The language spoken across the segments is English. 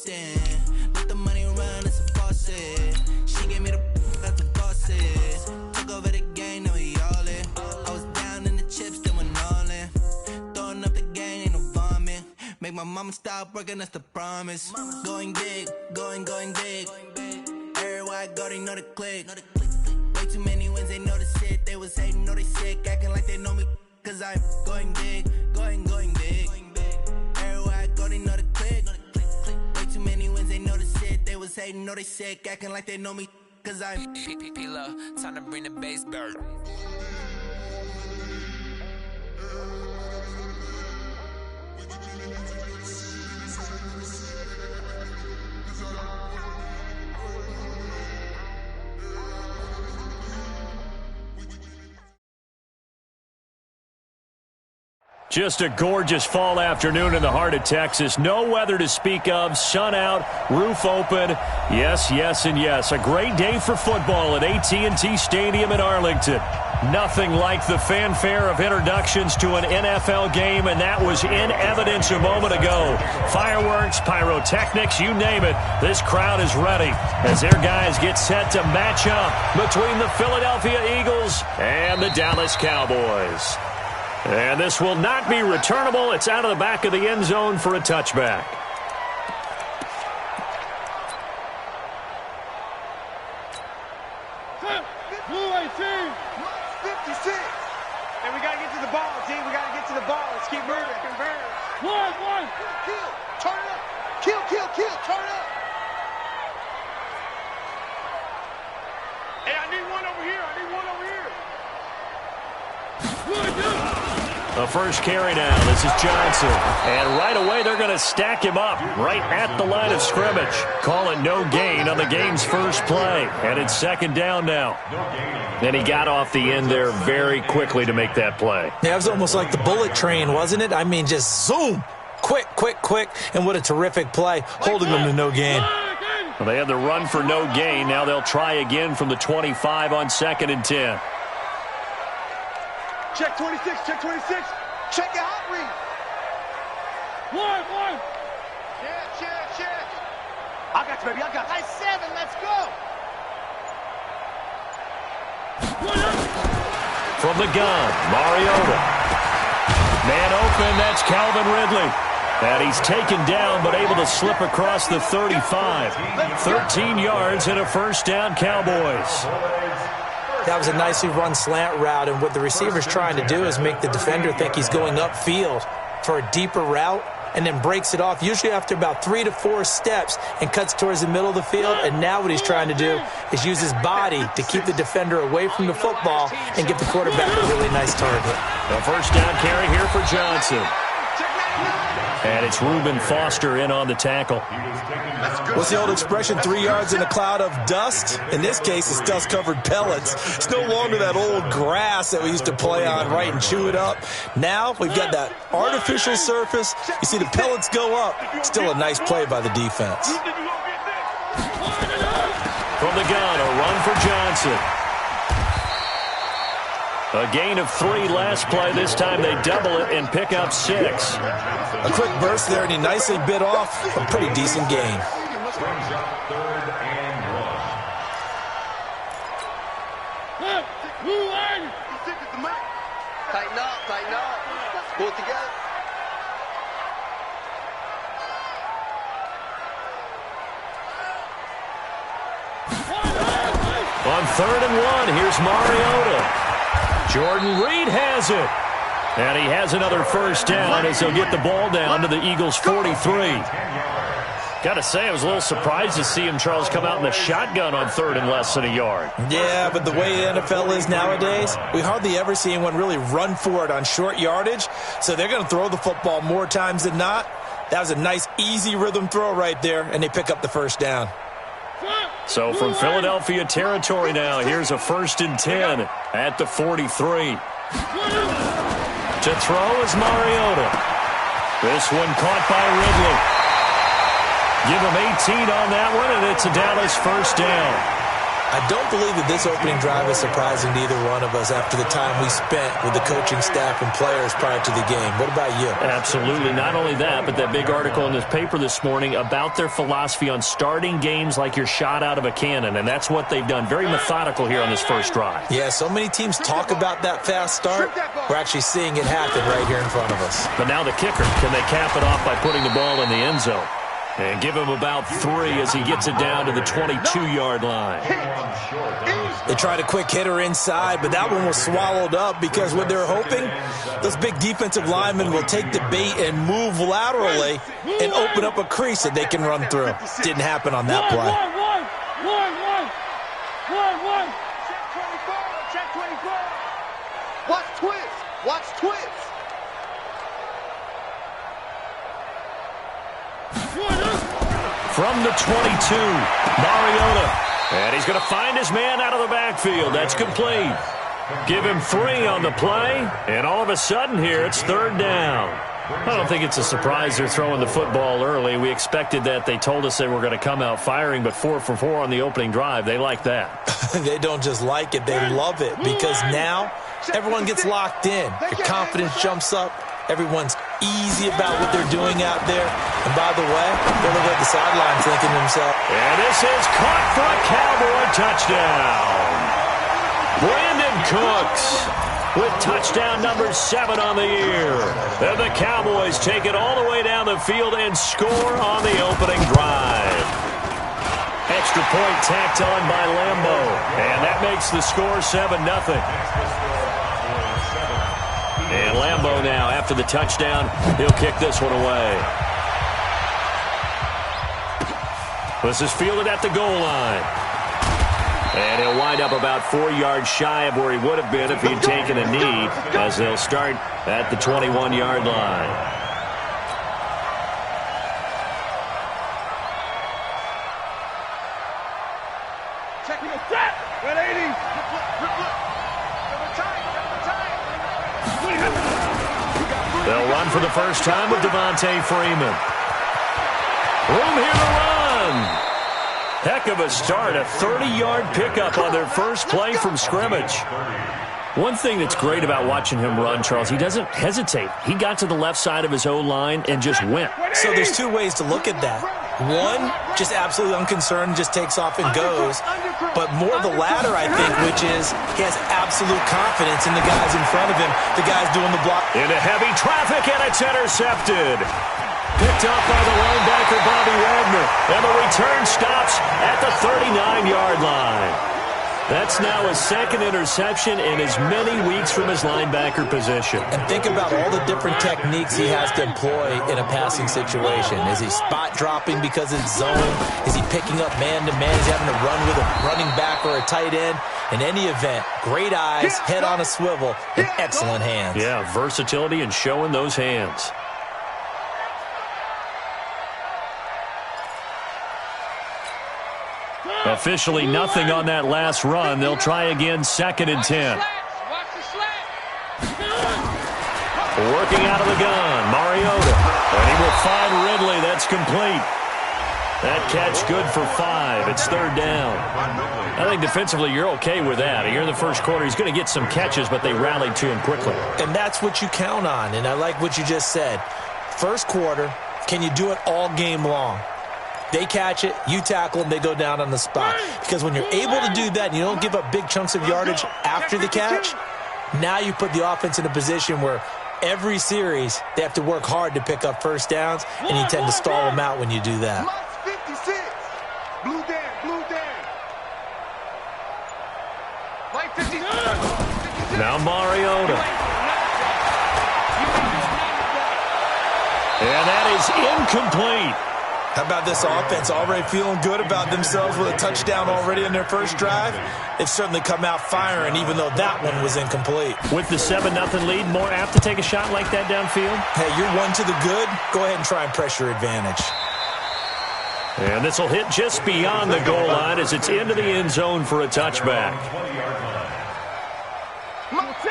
often. Let the money run, it's a faucet. She gave me the got the bosses. Took over the game, now we all in. I was down in the chips, then went all in. Throwing up the game, ain't no vomit. Make my mama stop working, that's the promise. Going big, going big. Everywhere I go, they know the click. Way too many wins, they know the shit. They was hating, know they sick, acting like they know me. Cause I'm going big, going big. Everywhere I go, they know the click. Way too many wins, they know the shit. They was hating, know they sick, acting like they know me. Cause I'm P-P-P-Lo, time to bring the bass bird. Just a gorgeous fall afternoon in the heart of Texas. No weather to speak of. Sun out, roof open. Yes, yes, and yes. A great day for football at AT&T Stadium in Arlington. Nothing like the fanfare of introductions to an NFL game, and that was in evidence a moment ago. Fireworks, pyrotechnics, you name it. This crowd is ready as their guys get set to match up between the Philadelphia Eagles and the Dallas Cowboys. And this will not be returnable. It's out of the back of the end zone for a touchback. Blue 18. 56. And we got to get to the ball, team. We got to get to the ball. Let's keep moving. One. Kill. Turn it up. Kill. Turn it up. Hey, I need one over here. The first carry now. This is Johnson. And right away, they're going to stack him up right at the line of scrimmage. Call it no gain on the game's first play. And it's second down now. And he got off the end there very quickly to make that play. Yeah, it was almost like the bullet train, wasn't it? I mean, just zoom. Quick. And what a terrific play, holding them to no gain. Well, they had the run for no gain. Now they'll try again from the 25 on 2nd and 10. Check 26. Check your hot read. One. Check. I got you, baby. Nice 7. Let's go. From the gun, Mariota. Man open, that's Calvin Ridley. And he's taken down, but able to slip across the 35. 13 yards and a first down, Cowboys. That was a nicely run slant route, and what the receiver's trying to do is make the defender think he's going upfield for a deeper route, and then breaks it off, usually after about 3 to 4 steps, and cuts towards the middle of the field. And now what he's trying to do is use his body to keep the defender away from the football and give the quarterback a really nice target. The first down carry here for Johnson. And it's Reuben Foster in on the tackle. What's the old expression, 3 yards in a cloud of dust? In this case, it's dust-covered pellets. It's no longer that old grass that we used to play on, right, and chew it up. Now we've got that artificial surface. You see the pellets go up. Still a nice play by the defense. From the gun, a run for Johnson. A gain of 3 last play. This time they double it and pick up 6. A quick burst there, and he nicely bit off a pretty decent gain. Tighten up. Pull it together. On 3rd and 1, here's Mariota. Jordan Reed has it. And he has another first down as they'll get the ball down to the Eagles' 43. Got to say, I was a little surprised to see him, Charles, come out in the shotgun on 3rd and less than a yard. Yeah, but the way the NFL is nowadays, we hardly ever see anyone really run for it on short yardage. So they're going to throw the football more times than not. That was a nice, easy rhythm throw right there, and they pick up the first down. So from Philadelphia territory now, here's a 1st and 10 at the 43. To throw is Mariota. This one caught by Ridley. Give him 18 on that one, and it's a Dallas first down. I don't believe that this opening drive is surprising to either one of us after the time we spent with the coaching staff and players prior to the game. What about you? Absolutely. Not only that, but that big article in this paper this morning about their philosophy on starting games like you're shot out of a cannon, and that's what they've done. Very methodical here on this first drive. Yeah, so many teams talk about that fast start. We're actually seeing it happen right here in front of us. But now the kicker. Can they cap it off by putting the ball in the end zone? And give him about 3 as he gets it down to the 22-yard line. They tried a quick hitter inside, but that one was swallowed up because what they're hoping, those big defensive linemen will take the bait and move laterally and open up a crease that they can run through. Didn't happen on that play. Check 24. Watch twist. Watch twist. From the 22, Mariota. And he's going to find his man out of the backfield. That's complete. Give him 3 on the play, and all of a sudden here, it's 3rd down. I don't think it's a surprise they're throwing the football early. We expected that. They told us they were going to come out firing, but 4 for 4 on the opening drive. They like that. They don't just like it, they love it, because now everyone gets locked in. Your confidence jumps up. Everyone's easy about what they're doing out there. And by the way, they're looking at the sideline thinking to themselves, and this is caught for a Cowboy touchdown. Brandon Cooks with touchdown number 7 on the year. And the Cowboys take it all the way down the field and score on the opening drive. Extra point tacked on by Lambo. And that makes the score 7-0. And Lambo now, after the touchdown, he'll kick this one away. This is fielded at the goal line. And he'll wind up about 4 yards shy of where he would have been if he'd taken a knee, as they'll start at the 21-yard line. Checking the set. 180. They'll run for the first time with Devontae Freeman. Room here to run. Heck of a start, a 30-yard pickup on their first play from scrimmage. One thing that's great about watching him run, Charles, he doesn't hesitate. He got to the left side of his O-line and just went. So there's 2 ways to look at that. One, just absolutely unconcerned, just takes off and goes. But more the latter, I think, which is he has absolute confidence in the guys in front of him, the guys doing the block. Into heavy traffic, and it's intercepted. Picked up by the linebacker, Bobby Wagner. And the return stops at the 39-yard line. That's now his 2nd interception in as many weeks from his linebacker position. And think about all the different techniques he has to employ in a passing situation. Is he spot dropping because it's zone? Is he picking up man-to-man? Is he having to run with a running back or a tight end? In any event, great eyes, head on a swivel, and excellent hands. Yeah, versatility and showing those hands. Officially nothing on that last run. They'll try again, 2nd and 10. Working out of the gun, Mariota. And he will find Ridley. That's complete. That catch good for 5. It's 3rd down. I think defensively you're okay with that. Here in the first quarter, he's going to get some catches, but they rallied to him quickly. And that's what you count on, and I like what you just said. First quarter, can you do it all game long? They catch it, you tackle them, they go down on the spot. Because when you're able to do that and you don't give up big chunks of yardage after the catch, now you put the offense in a position where every series they have to work hard to pick up first downs, and you tend to stall them out when you do that. Blue Dan, blue Dan. White 56. Now Mariota. And that is incomplete. How about this offense already feeling good about themselves with a touchdown already in their first drive? They've certainly come out firing, even though that one was incomplete. With the 7-0 lead, more apt to take a shot like that downfield? Hey, you're 1 to the good. Go ahead and try and pressure advantage. And this will hit just beyond the goal line as it's into the end zone for a touchback.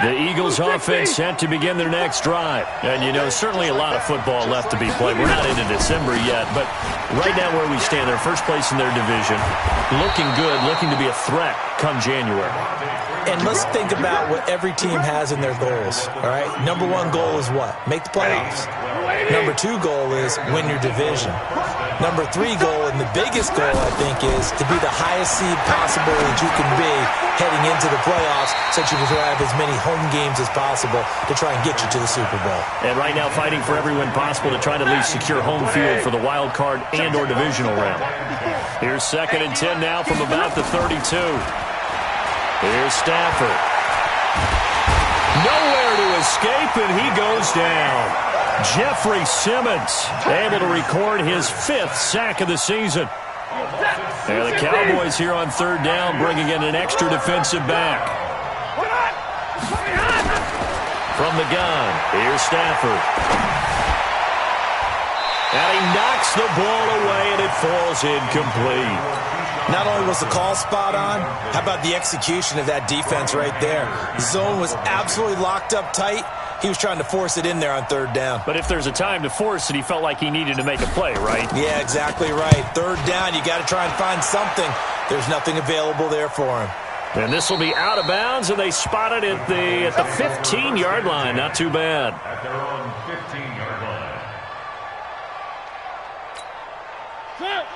The Eagles offense set to begin their next drive. And, you know, certainly a lot of football left to be played. We're not into December yet, but right now where we stand, they're first place in their division. Looking good, looking to be a threat come January. And let's think about what every team has in their goals, all right? Number one goal is what? Make the playoffs. Number two goal is win your division. Number three goal, and the biggest goal, I think, is to be the highest seed possible that you can be heading into the playoffs so that you can have as many home games as possible to try and get you to the Super Bowl. And right now fighting for every win possible to try to at least secure home field for the wild card and or divisional round. Here's 2nd and 10 now from about the 32. Here's Stafford. Nowhere to escape, and he goes down. Jeffrey Simmons able to record his 5th sack of the season. And the Cowboys here on 3rd down bringing in an extra defensive back. From the gun, here's Stafford. And he knocks the ball away, and it falls incomplete. Not only was the call spot on, how about the execution of that defense right there? The zone was absolutely locked up tight. He was trying to force it in there on 3rd down. But if there's a time to force it, he felt like he needed to make a play, right? Yeah, exactly right. 3rd down, you got to try and find something. There's nothing available there for him. And this will be out of bounds, and they spot it at the 15-yard line. Not too bad. At their own 15-yard line.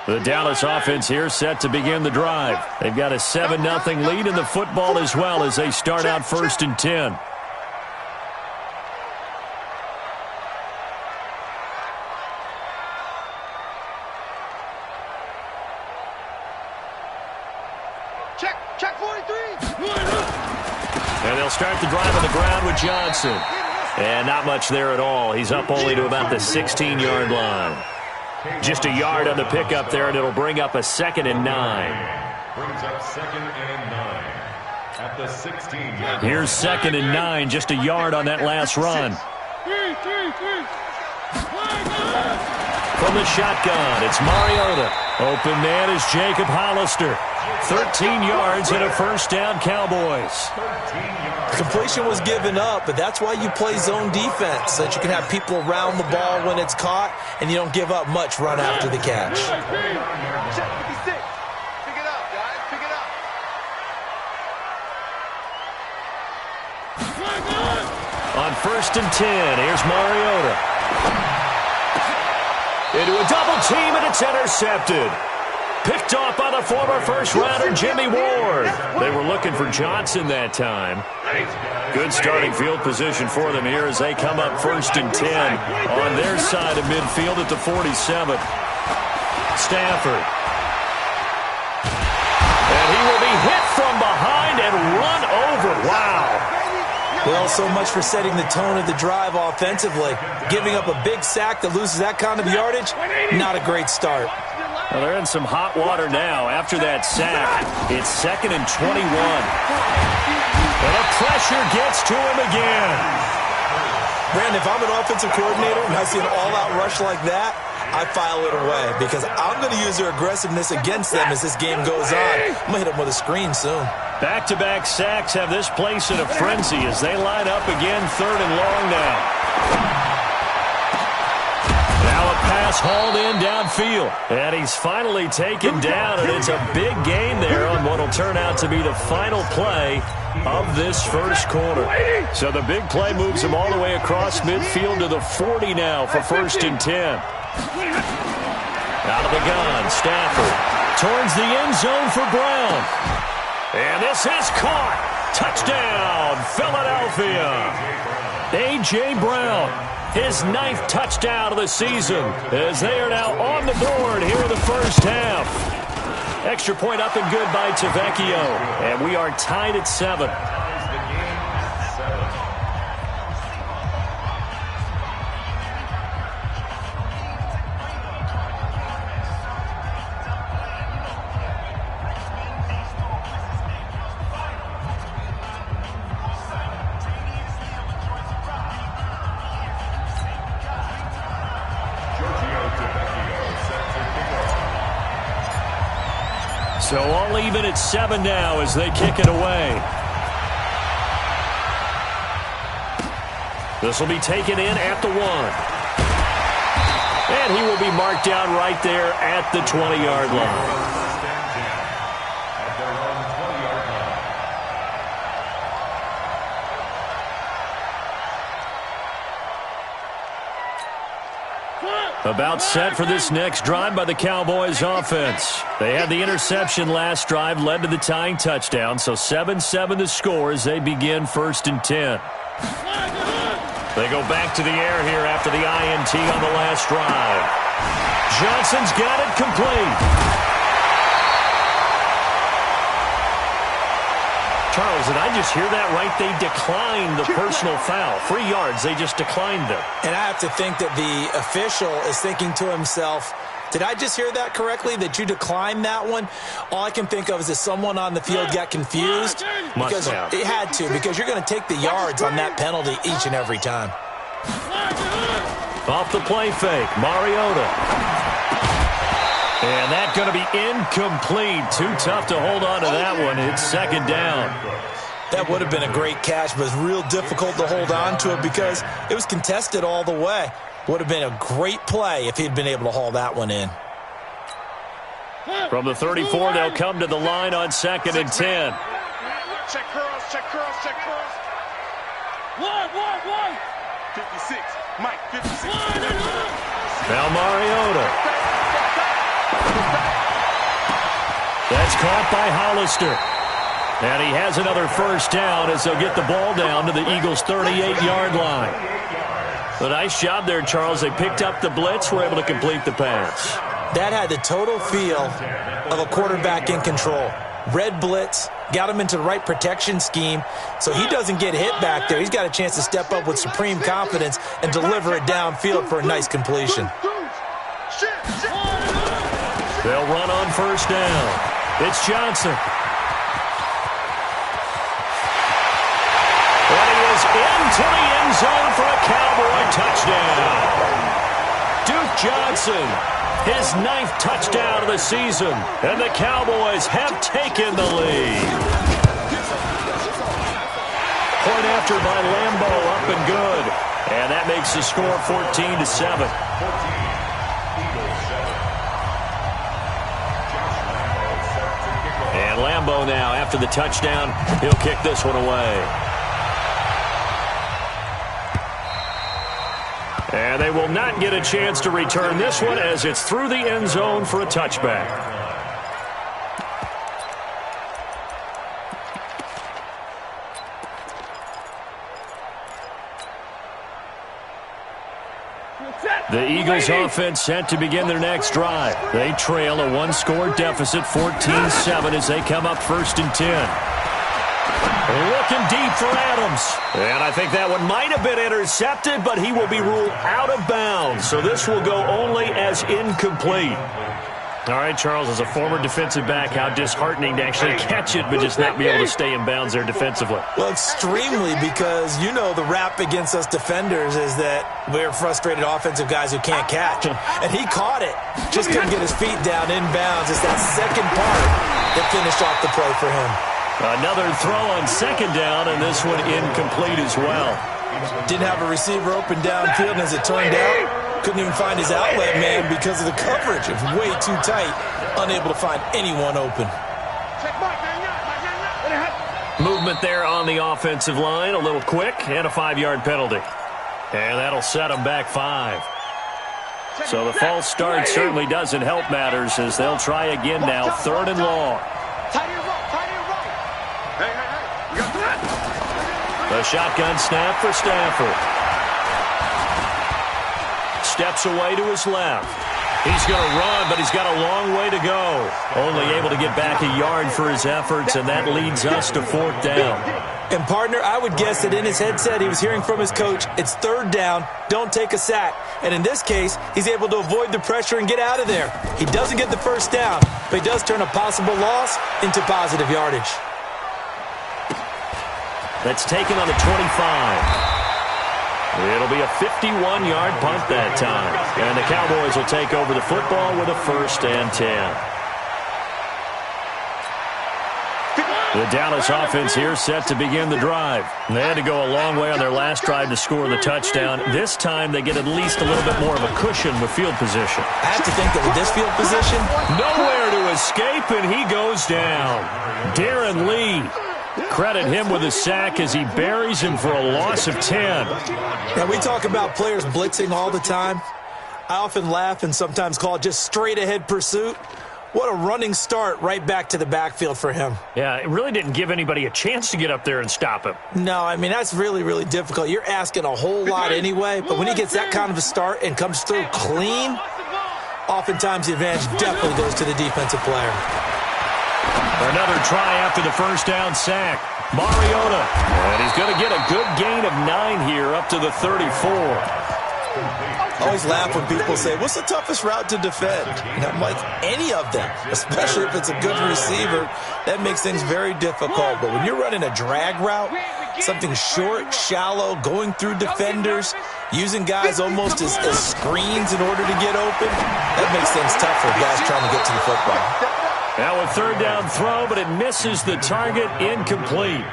The Dallas offense here set to begin the drive. They've got a 7-0 lead in the football as well as they start out 1st and 10. Check 43. And they'll start the drive on the ground with Johnson. And not much there at all. He's up only to about the 16-yard line. Just a yard on the pickup there, and it'll bring up a 2nd and 9. Brings up 2nd and 9 at the 16-yard line. Here's 2nd and 9, just a yard on that last run. From the shotgun, it's Mariota. Open man is Jacob Hollister. 13 yards and a 1st down, Cowboys. Completion was given up, but that's why you play zone defense, so that you can have people around the ball when it's caught, and you don't give up much run after the catch. Check 56. Pick it up, guys. Pick it up. On 1st and 10, here's Mariota. Into a double team, and it's intercepted. Picked off by the former first-rounder Jimmy Ward. They were looking for Johnson that time. Good starting field position for them here as they come up 1st and 10 on their side of midfield at the 47. Stafford. And he will be hit from behind and run over. Wow. Well, so much for setting the tone of the drive offensively. Giving up a big sack that loses that kind of yardage, not a great start. Well, they're in some hot water now. After that sack, it's 2nd and 21. And the pressure gets to him again. Brandon, if I'm an offensive coordinator and I see an all-out rush like that, I file it away because I'm going to use their aggressiveness against them as this game goes on. I'm going to hit them with a screen soon. Back-to-back sacks have this place in a frenzy as they line up again 3rd and long now. Now a pass hauled in downfield. And he's finally taken down, and it's a big gain there on what will turn out to be the final play of this 1st quarter. So the big play moves him all the way across midfield to the 40 now for 1st and 10. Out of the gun, Stafford towards the end zone for Brown. And this is caught. Touchdown, Philadelphia. A.J. Brown, his 9th touchdown of the season as they are now on the board here in the 1st half. Extra point up and good by Tavecchio. And we are tied at 7. So all even at 7 now as they kick it away. This will be taken in at the 1. And he will be marked down right there at the 20-yard line. About set for this next drive by the Cowboys offense. They had the interception last drive, led to the tying touchdown, so 7-7 the score as they begin 1st and 10. They go back to the air here after the INT on the last drive. Johnson's got it complete. Charles, did I just hear that right? They declined the personal foul. 3 yards, they just declined them. And I have to think that the official is thinking to himself, did I just hear that correctly, that you declined that one? All I can think of is that someone on the field got confused. Because it had to, because you're going to take the yards on that penalty each and every time. Off the play fake, Mariota. And that's going to be incomplete. Too tough to hold on to that one. It's 2nd down. That would have been a great catch, but it's real difficult to hold on to it because it was contested all the way. Would have been a great play if he'd been able to haul that one in. From the 34, they'll come to the line on 2nd and 10. Check curls, check curls, check curls. 1. 56. Mike, 56. Now Mariota. That's caught by Hollister. And he has another 1st down as they'll get the ball down to the Eagles' 38-yard line. A nice job there, Charles. They picked up the blitz, were able to complete the pass. That had the total feel of a quarterback in control. Red blitz, got him into the right protection scheme, so he doesn't get hit back there. He's got a chance to step up with supreme confidence and deliver it downfield for a nice completion. They'll run on 1st down. It's Johnson. And he is into the end zone for a Cowboy touchdown. Duke Johnson, his 9th touchdown of the season, and the Cowboys have taken the lead. Point after by Lambeau, up and good. And that makes the score 14-7. And Lambeau now, after the touchdown, he'll kick this one away. And they will not get a chance to return this one as it's through the end zone for a touchback. The Eagles offense set to begin their next drive. They trail a 1-score deficit, 14-7, as they come up 1st and 10. Looking deep for Adams. And I think that one might have been intercepted, but he will be ruled out of bounds. So this will go only as incomplete. All right, Charles, as a former defensive back, how disheartening to actually catch it, but just not be able to stay in bounds there defensively. Well, extremely, because you know the rap against us defenders is that we're frustrated offensive guys who can't catch. And he caught it. Just couldn't get his feet down in bounds. It's that second part that finished off the play for him. Another throw on 2nd down, and this one incomplete as well. Didn't have a receiver open downfield, and as it turned out, couldn't even find his outlet man because of the coverage. It was way too tight, unable to find anyone open. Movement there on the offensive line, a little quick, and a 5-yard penalty. And that'll set them back 5. So the false start certainly doesn't help matters as they'll try again now, 3rd and long. The shotgun snap for Stafford. Steps away to his left. He's going to run, but he's got a long way to go. Only able to get back a yard for his efforts, and that leads us to 4th down. And, partner, I would guess that in his headset he was hearing from his coach, it's 3rd down, don't take a sack. And in this case, he's able to avoid the pressure and get out of there. He doesn't get the 1st down, but he does turn a possible loss into positive yardage. That's taken on the 25. It'll be a 51-yard punt that time. And the Cowboys will take over the football with a 1st and 10. The Dallas offense here set to begin the drive. They had to go a long way on their last drive to score the touchdown. This time they get at least a little bit more of a cushion with field position. I have to think that with this field position, nowhere to escape, and he goes down. Darren Lee, credit him with a sack as he buries him for a loss of 10. Now, we talk about players blitzing all the time. I often laugh and sometimes call it just straight-ahead pursuit. What a running start right back to the backfield for him. Yeah, it really didn't give anybody a chance to get up there and stop him. No, I mean, that's really, really difficult. You're asking a whole lot anyway, but when he gets that kind of a start and comes through clean, oftentimes the advantage definitely goes to the defensive player. Another try after the first down sack. Mariota, and he's going to get a good gain of 9 here up to the 34. I always laugh when people say, what's the toughest route to defend? And I'm like, any of them, especially if it's a good receiver. That makes things very difficult. But when you're running a drag route, something short, shallow, going through defenders, using guys almost as screens in order to get open, that makes things tough for guys trying to get to the football. Now a third down throw, but it misses the target, incomplete.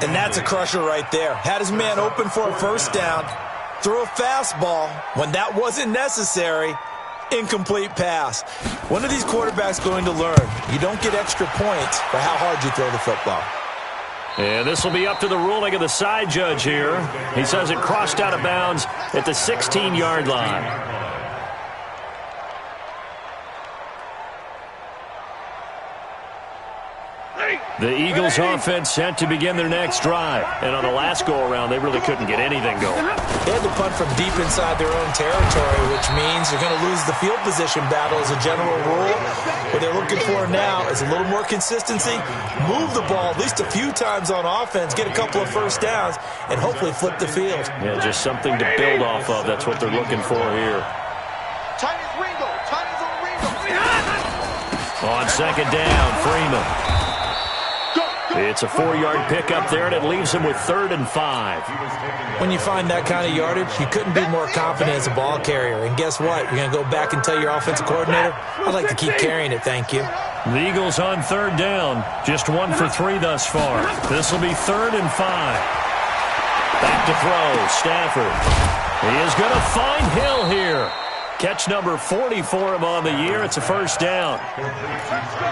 And that's a crusher right there. Had his man open for a first down, threw a fastball when that wasn't necessary, incomplete pass. When are these quarterbacks going to learn? You don't get extra points for how hard you throw the football. And this will be up to the ruling of the side judge here. He says it crossed out of bounds at the 16-yard line. The Eagles offense set to begin their next drive. And on the last go-around, they really couldn't get anything going. They had to punt from deep inside their own territory, which means you're going to lose the field position battle as a general rule. What they're looking for now is a little more consistency, move the ball at least a few times on offense, get a couple of first downs, and hopefully flip the field. Yeah, just something to build off of. That's what they're looking for here. Chinese Ringo. Chinese on Ringo. On second down, Freeman. It's a 4-yard pickup there, and it leaves him with 3rd and 5. When you find that kind of yardage, you couldn't be more confident as a ball carrier. And guess what? You're going to go back and tell your offensive coordinator, I'd like to keep carrying it, thank you. The Eagles on 3rd down. Just 1 for 3 thus far. This will be 3rd and 5. Back to throw, Stafford. He is going to find Hill here. Catch number 40 for him on the year. It's a first down.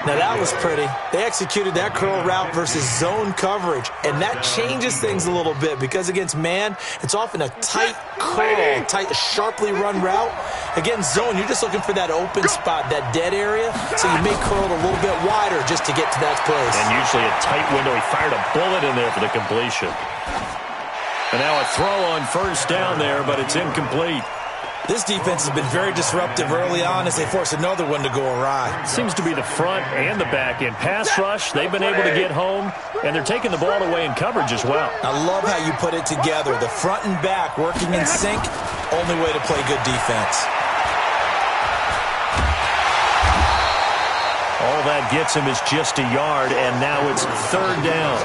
Now that was pretty. They executed that curl route versus zone coverage, and that changes things a little bit because against man, it's often a tight curl, tight, sharply run route. Against zone, you're just looking for that open spot, that dead area, so you may curl it a little bit wider just to get to that place. And usually a tight window. He fired a bullet in there for the completion. And now a throw on first down there, but it's incomplete. This defense has been very disruptive early on as they force another one to go awry. Seems to be the front and the back end. Pass rush, they've been able to get home, and they're taking the ball away in coverage as well. I love how you put it together. The front and back working in sync, only way to play good defense. All that gets him is just a yard, and now it's 3rd down.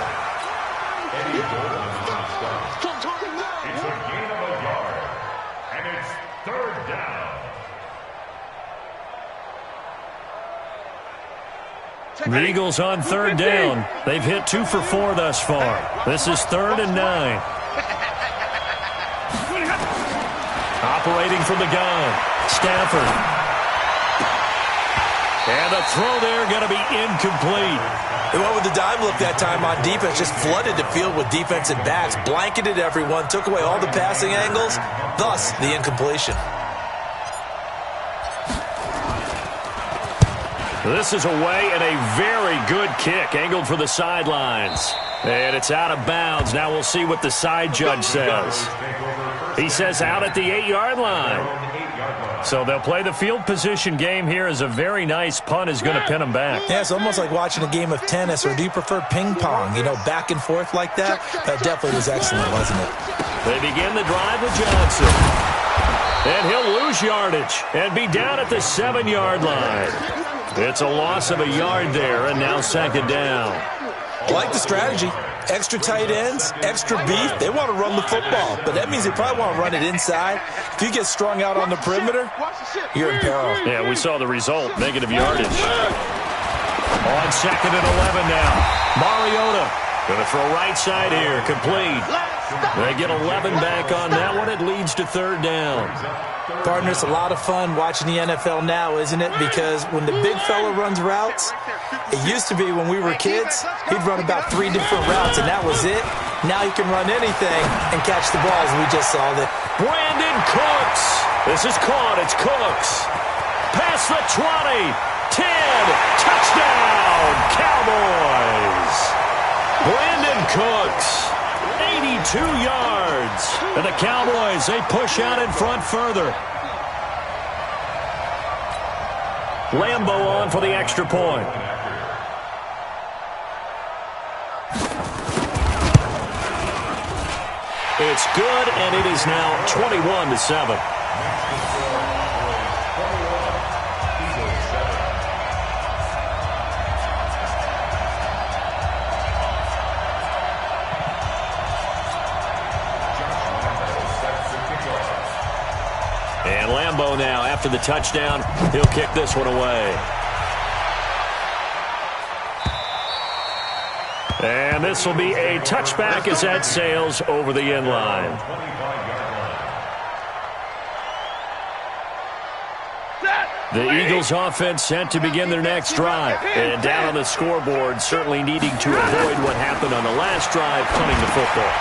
The Eagles on 3rd down. They've hit 2 for 4 thus far. This is 3rd and 9. Operating from the gun, Stafford. And the throw there going to be incomplete. They went with the dime look that time on defense, just flooded the field with defensive backs, blanketed everyone, took away all the passing angles, thus the incompletion. This is away and a very good kick, angled for the sidelines. And it's out of bounds. Now we'll see what the side judge says. He says out at the 8-yard line. So they'll play the field position game here as a very nice punt is going to pin them back. Yeah, it's almost like watching a game of tennis, or do you prefer ping pong? You know, back and forth like that? That definitely was excellent, wasn't it? They begin the drive with Johnson. And he'll lose yardage and be down at the 7-yard line. It's a loss of a yard there, and now 2nd down. I like the strategy. Extra tight ends, extra beef. They want to run the football, but that means they probably want to run it inside. If you get strung out on the perimeter, you're in peril. Yeah, we saw the result, negative yardage. On 2nd and 11 now. Mariota going to throw right side here. Complete. They get 11 back on that one. It leads to 3rd down. Partner, it's a lot of fun watching the NFL now, isn't it? Because when the big fella runs routes, it used to be when we were kids, he'd run about 3 different routes, and that was it. Now he can run anything and catch the ball, as we just saw that. Brandon Cooks. This is caught. It's Cooks. Past the 20. 10. Touchdown, Cowboys. Brandon Cooks. 82 yards. And the Cowboys, they push out in front further. Lambeau on for the extra point. It's good, and it is now 21-7. And Lambeau now, after the touchdown, he'll kick this one away. And this will be a touchback as that sails over the end line. The Eagles offense set to begin their next drive. And down on the scoreboard, certainly needing to avoid what happened on the last drive, punting the football.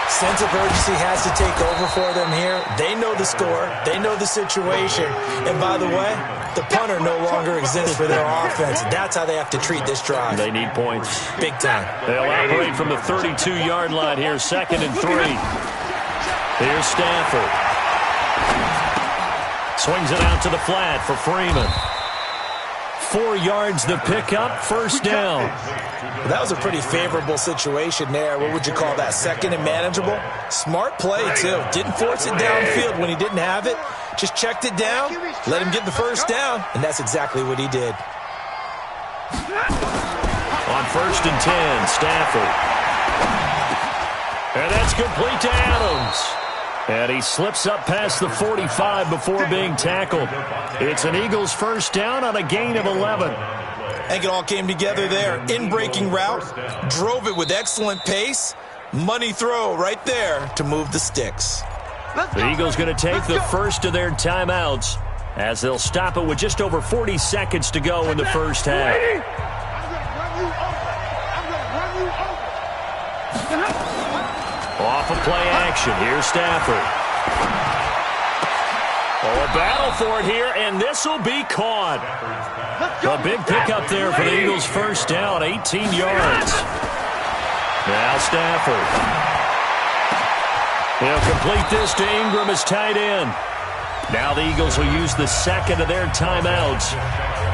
Sense of urgency has to take over for them here. They know the score. They know the situation. And by the way, the punter no longer exists for their offense. That's how they have to treat this drive. They need points. Big time. They'll operate from the 32-yard line here, 2nd and 3. Here's Stafford. Swings it out to the flat for Freeman. 4 yards the pickup, 1st down. Well, that was a pretty favorable situation there. What would you call that? 2nd and manageable? Smart play, too. Didn't force it downfield when he didn't have it. Just checked it down, let him get the 1st down, and that's exactly what he did. On 1st and 10, Stafford. And that's complete to Adams. And he slips up past the 45 before being tackled. It's an Eagles 1st down on a gain of 11. I think it all came together there. In-breaking route, drove it with excellent pace. Money throw right there to move the sticks. The Eagles going to take the first of their timeouts as they'll stop it with just over 40 seconds to go in the first half. Off of play action. Here's Stafford. Oh, a battle for it here, and this will be caught. A big pickup there for the Eagles' 1st down, 18 yards. Now Stafford. He'll complete this to Ingram as tight end. Now the Eagles will use the 2nd of their timeouts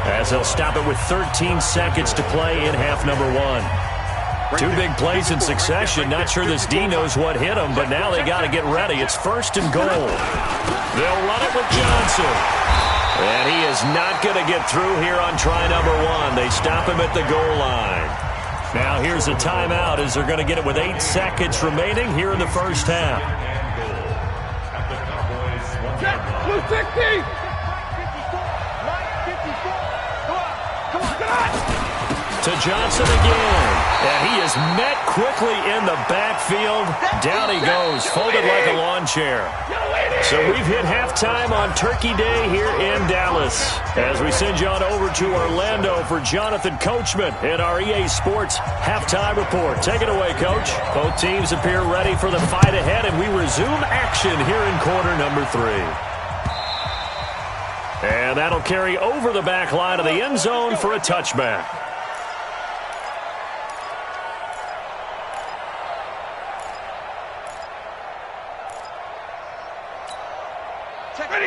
as they'll stop it with 13 seconds to play in half number 1. 2 big plays in succession. Not sure this D knows what hit him, but now they got to get ready. It's 1st and goal. They'll run it with Johnson. And he is not going to get through here on try number 1. They stop him at the goal line. Now here's a timeout as they're going to get it with 8 seconds remaining here in the first half. To Johnson again. And he is met quickly in the backfield. Down he goes, folded like a lawn chair. So we've hit halftime on Turkey Day here in Dallas. As we send you on over to Orlando for Jonathan Coachman in our EA Sports Halftime Report. Take it away, Coach. Both teams appear ready for the fight ahead, and we resume action here in quarter number 3. And that'll carry over the back line of the end zone for a touchback.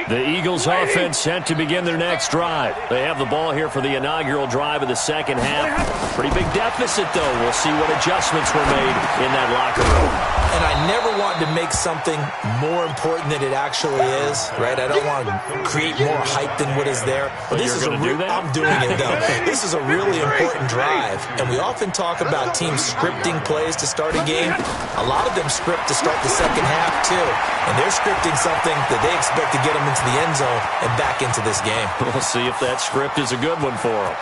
The Eagles offense set to begin their next drive. They have the ball here for the inaugural drive of the second half. Pretty big deficit, though. We'll see what adjustments were made in that locker room. And I never want to make something more important than it actually is, right? I don't want to create more hype than what is there. But this is I'm doing it, though. This is a really important drive. And we often talk about teams scripting plays to start a game. A lot of them script to start the second half, too. And they're scripting something that they expect to get them into the end zone and back into this game. We'll see if that script is a good one for them.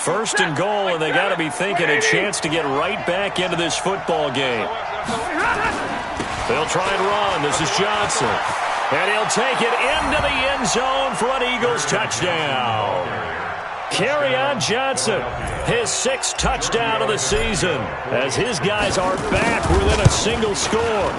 First and goal, and they got to be thinking a chance to get right back into this football game. They'll try and run. This is Johnson. And he'll take it into the end zone for an Eagles touchdown. Kerryon Johnson, his 6th touchdown of the season, as his guys are back within a single score.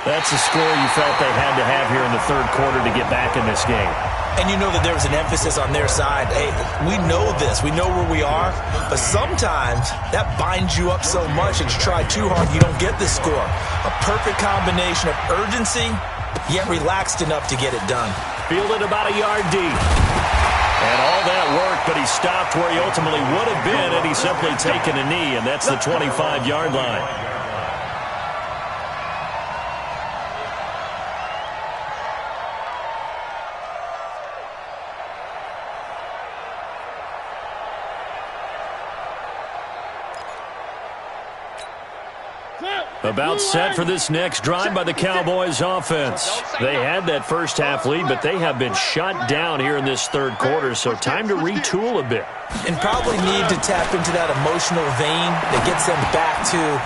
That's a score you felt they had to have here in the third quarter to get back in this game. And you know that there was an emphasis on their side. Hey, we know this. We know where we are. But sometimes that binds you up so much that you try too hard, you don't get the score. A perfect combination of urgency, yet relaxed enough to get it done. Fielded about a yard deep. And all that worked, but he stopped where he ultimately would have been had he simply taken a knee, and that's the 25-yard line. About set for this next drive by the Cowboys offense. They had that first half lead, but they have been shut down here in this third quarter, so time to retool a bit. And probably need to tap into that emotional vein that gets them back to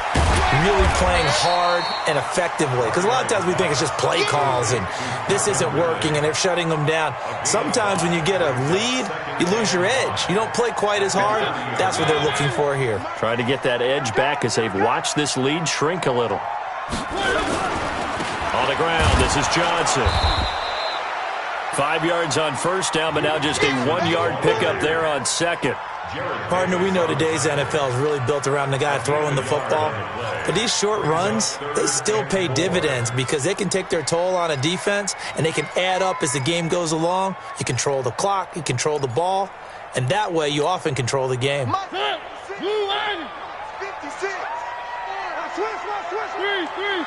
really playing hard and effectively. Because a lot of times we think it's just play calls and this isn't working and they're shutting them down. Sometimes when you get a lead, you lose your edge. You don't play quite as hard. That's what they're looking for here. Try to get that edge back as they've watched this lead shrink a little. On the ground, this is Johnson. 5 yards on first down, but now just a 1-yard pickup there on second. Partner, we know today's NFL is really built around the guy throwing the football. But these short runs, they still pay dividends because they can take their toll on a defense and they can add up as the game goes along. You control the clock, you control the ball, and that way you often control the game. 56.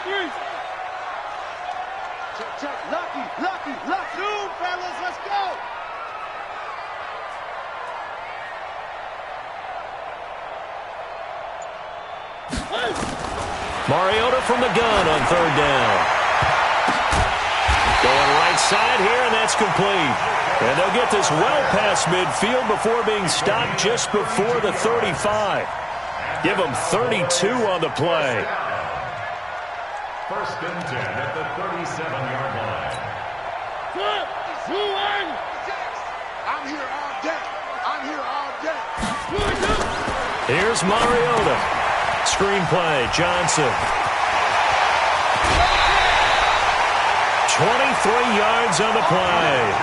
Switch. Check. Lucky. Zoom, fellas, let's go. Mariota from the gun on third down. Going right side here, and that's complete. And they'll get this well past midfield before being stopped just before the 35. Give them 32 on the play. First and 10 at the 37-yard line. I'm here all day. Here's Mariota. Screenplay, Johnson. 23 yards on the play.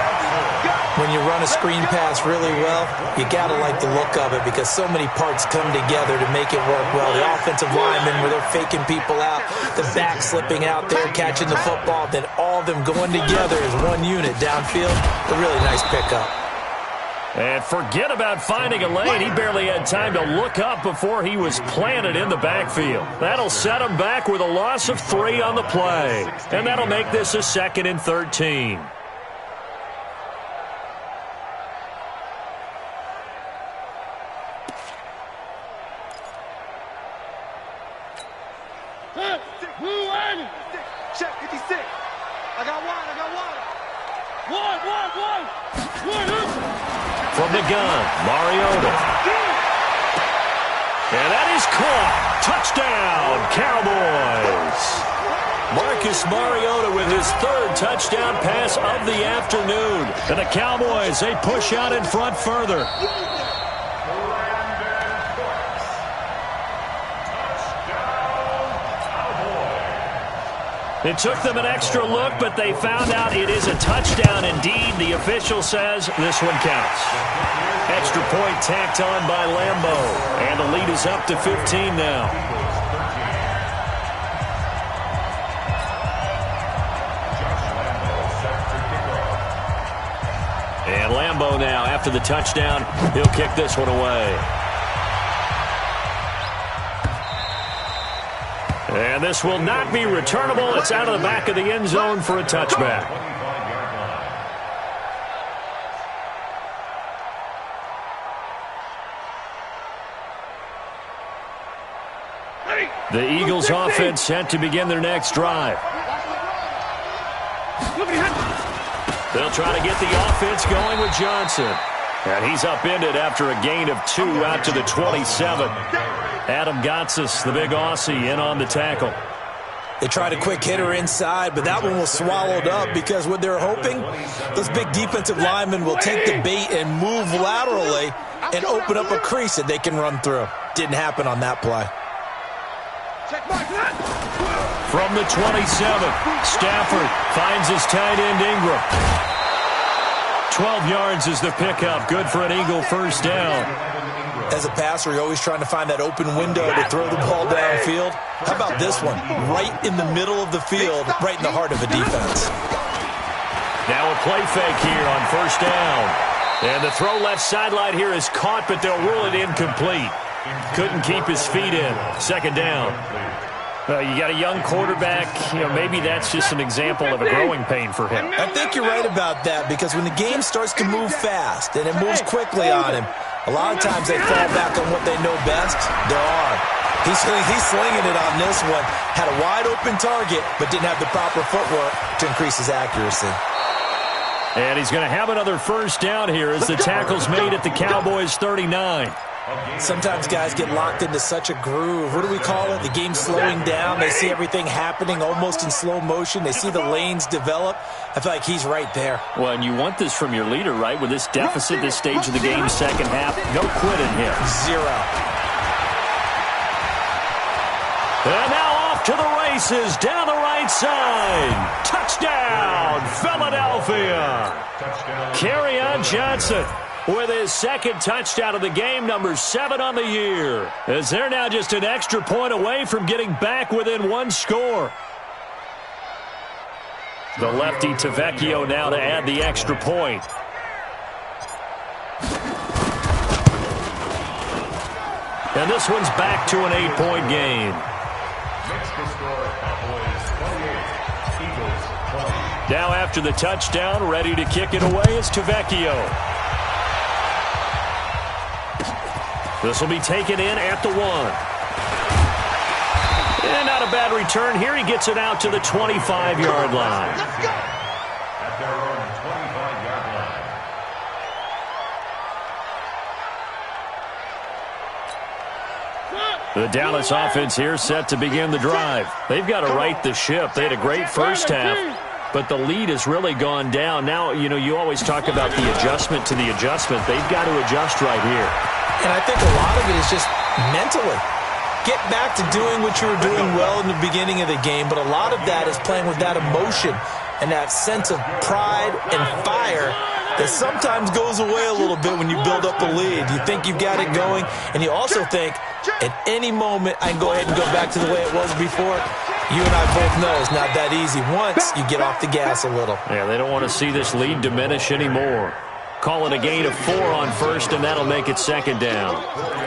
When you run a screen pass really well, you got to like the look of it because so many parts come together to make it work well. The offensive linemen, where they're faking people out, the back slipping out there, catching the football, then all of them going together as one unit downfield. A really nice pickup. And forget about finding a lane. He barely had time to look up before he was planted in the backfield. That'll set him back with a loss of 3 on the play. And that'll make this a 2nd and 13. Check 56. I got one. One. From the gun, Mariota. And that is caught. Touchdown, Cowboys. Marcus Mariota with his 3rd touchdown pass of the afternoon. And the Cowboys, they push out in front further. It took them an extra look, but they found out it is a touchdown indeed. The official says this one counts. Extra point tacked on by Lambo. And the lead is up to 15 now. And Lambo now, after the touchdown, he'll kick this one away. And this will not be returnable. It's out of the back of the end zone for a touchback. The Eagles offense set to begin their next drive. They'll try to get the offense going with Johnson. And he's upended after a gain of 2 out to the 27. Adam Gotsis, the big Aussie, in on the tackle. They tried a quick hitter inside, but that one was swallowed up because what they're hoping, those big defensive linemen will take the bait and move laterally and open up a crease that they can run through. Didn't happen on that play. From the 27, Stafford finds his tight end Ingram. 12 yards is the pickup. Good for an Eagle first down. As a passer, you're always trying to find that open window to throw the ball downfield. How about this one? Right in the middle of the field, right in the heart of a defense. Now a play fake here on first down. And the throw left sideline here is caught, but they'll rule it incomplete. Couldn't keep his feet in. Second down. You got a young quarterback. Maybe that's just an example of a growing pain for him. I think you're right about that because when the game starts to move fast and it moves quickly on him, a lot of times they fall back on what they know best, their arm. He's slinging it on this one. Had a wide-open target, but didn't have the proper footwork to increase his accuracy. And he's going to have another first down here as the tackle's made at the Cowboys' 39. Sometimes guys get locked into such a groove. What do we call it? The game's slowing down. They see everything happening almost in slow motion. They see the lanes develop. I feel like he's right there. Well, and you want this from your leader, right? With this deficit, this stage of the game, second half, no quitting here. 0. And now off to the races, down the right side. Touchdown, Philadelphia. Kerryon Johnson with his second touchdown of the game, number 7 on the year. As they're now just an extra point away from getting back within 1 score. The lefty Tavecchio now to add the extra point. And this one's back to an 8-point game. Now after the touchdown, ready to kick it away is Tavecchio. This will be taken in at the 1. And not a bad return here. He gets it out to the 25-yard line. Let's go. At their own 25-yard line. The Dallas offense here set to begin the drive. They've got to right the ship. They had a great first half, but the lead has really gone down. Now, you always talk about the adjustment to the adjustment. They've got to adjust right here. And I think a lot of it is just mentally. Get back to doing what you were doing well in the beginning of the game, but a lot of that is playing with that emotion and that sense of pride and fire that sometimes goes away a little bit when you build up a lead. You think you've got it going, and you also think at any moment I can go ahead and go back to the way it was before. You and I both know it's not that easy once you get off the gas a little. Yeah, they don't want to see this lead diminish anymore. Call it a gain of 4 on first, and that'll make it second down.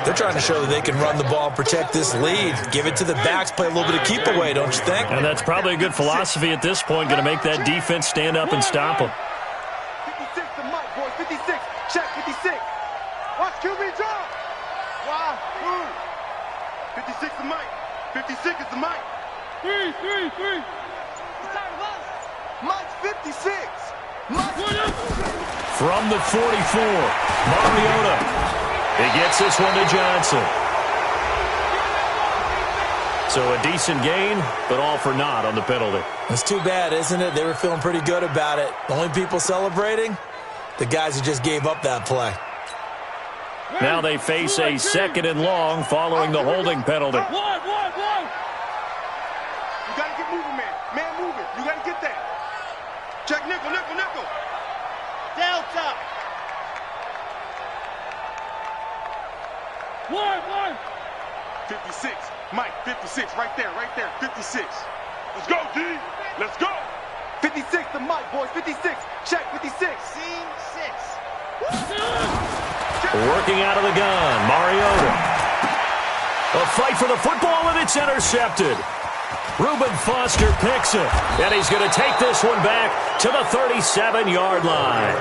They're trying to show that they can run the ball and protect this lead. Give it to the backs, play a little bit of keep away, don't you think? And that's probably a good philosophy at this point, going to make that defense stand up and stop them. 56 to Mike, boys. 56. Check, 56. Watch QB draw. Wow, move. 56 to Mike. 56 is to Mike. 3. Mike's 56. From the 44, Mariota. He gets this one to Johnson. So a decent gain, but all for naught on the penalty. It's too bad, isn't it? They were feeling pretty good about it. The only people celebrating, the guys who just gave up that play. Now they face a 2nd and long following the holding penalty. You got to get moving, man. Man moving. You got to get that. Check nickel. Delta. 56. Mike, 56. Right there. 56. Let's go, D. Let's go. 56 to Mike, boys. 56. Check, 56. Scene 6. Working out of the gun, Mariota. A fight for the football, and it's intercepted. Reuben Foster picks it, and he's going to take this one back to the 37-yard line.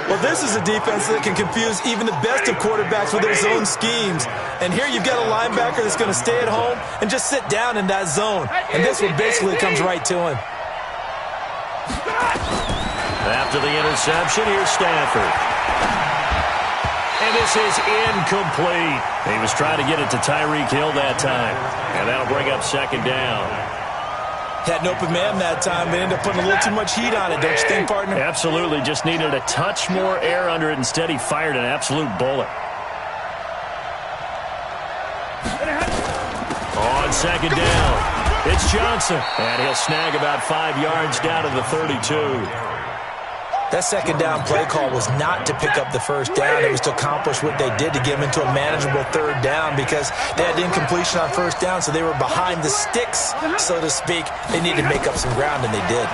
Well, this is a defense that can confuse even the best of quarterbacks with their zone schemes. And here you've got a linebacker that's going to stay at home and just sit down in that zone. And this one basically comes right to him. After the interception, here's Stafford. And this is incomplete. He was trying to get it to Tyreek Hill that time. And that'll bring up second down. Had an open man that time, but ended up putting a little too much heat on it, don't you think, partner? Absolutely. Just needed a touch more air under it. Instead, he fired an absolute bullet. On second down, it's Johnson. And he'll snag about 5 yards down to the 32. That second down play call was not to pick up the first down. It was to accomplish what they did to get them into a manageable third down because they had incompletion on first down, so they were behind the sticks, so to speak. They needed to make up some ground, and they did.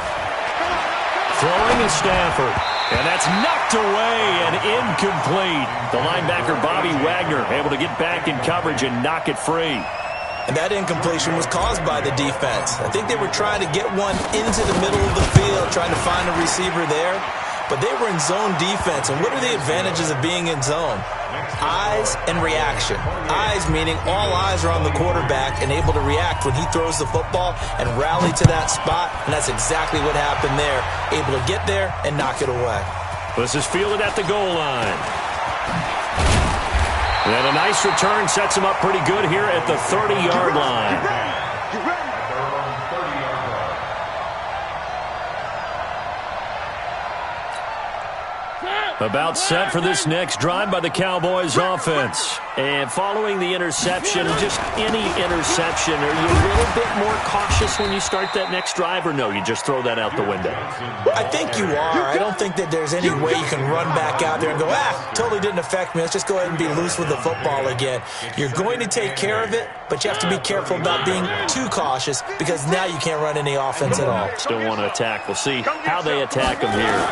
Throwing is Stafford, and that's knocked away and incomplete. The linebacker, Bobby Wagner, able to get back in coverage and knock it free. And that incompletion was caused by the defense. I think they were trying to get one into the middle of the field, trying to find a receiver there. But they were in zone defense. And what are the advantages of being in zone? Eyes and reaction. Eyes meaning all eyes are on the quarterback and able to react when he throws the football and rally to that spot. And that's exactly what happened there. Able to get there and knock it away. This is fielded at the goal line. And a nice return sets him up pretty good here at the 30-yard line. Get ready. About set for this next drive by the Cowboys offense. And following the interception, just any interception, are you a little bit more cautious when you start that next drive, or no, you just throw that out the window? I think you are. I don't think that there's any way you can run back out there and go, totally didn't affect me. Let's just go ahead and be loose with the football again. You're going to take care of it, but you have to be careful about being too cautious because now you can't run any offense at all. Still want to attack. We'll see how they attack them here.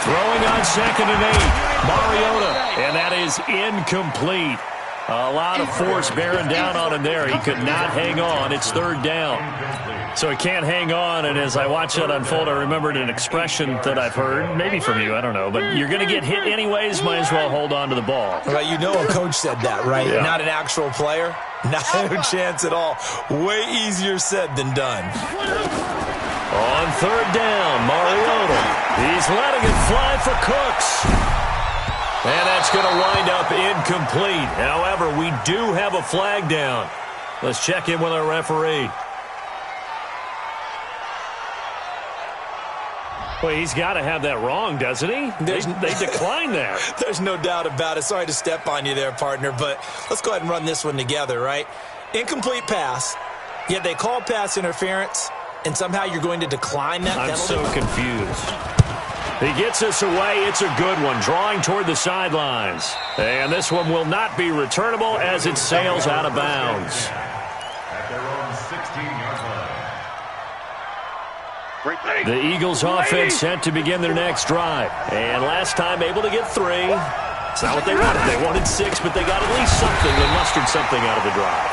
Throwing on 2nd and 8, Mariota, and that is incomplete. A lot of force bearing down on him there. He could not hang on. It's 3rd down. So he can't hang on, and as I watch that unfold, I remembered an expression that I've heard, maybe from you, I don't know, but you're going to get hit anyways, might as well hold on to the ball. Well, you know a coach said that, right? Yeah. Not an actual player. Not a chance at all. Way easier said than done. On 3rd down, Mariota. He's letting it fly for Cooks. And that's going to wind up incomplete. However, we do have a flag down. Let's check in with our referee. Well, he's got to have that wrong, doesn't he? They declined that. There's no doubt about it. Sorry to step on you there, partner, but let's go ahead and run this one together, right? Incomplete pass, yet they call pass interference, and somehow you're going to decline that penalty? I'm so confused. He gets us away. It's a good one, drawing toward the sidelines. And this one will not be returnable as it sails out of bounds. At their own 16-yard line. The Eagles offense set to begin their next drive. And last time able to get 3. It's not what they wanted. They wanted 6, but they got at least something. They mustered something out of the drive.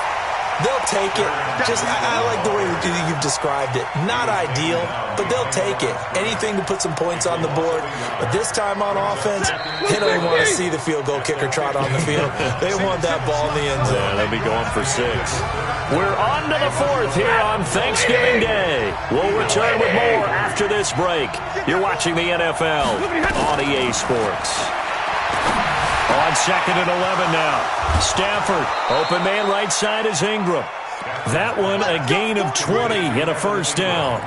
They'll take it. I like the way you've described it. Not ideal, but they'll take it. Anything to put some points on the board. But this time on offense, they don't even want to see the field goal kicker trot on the field. They want that ball in the end zone. Yeah, they'll be going for 6. We're on to the 4th here on Thanksgiving Day. We'll return with more after this break. You're watching the NFL on EA Sports. On 2nd and 11 now. Stafford, open man right side is Ingram. That one a gain of 20 and a 1st down.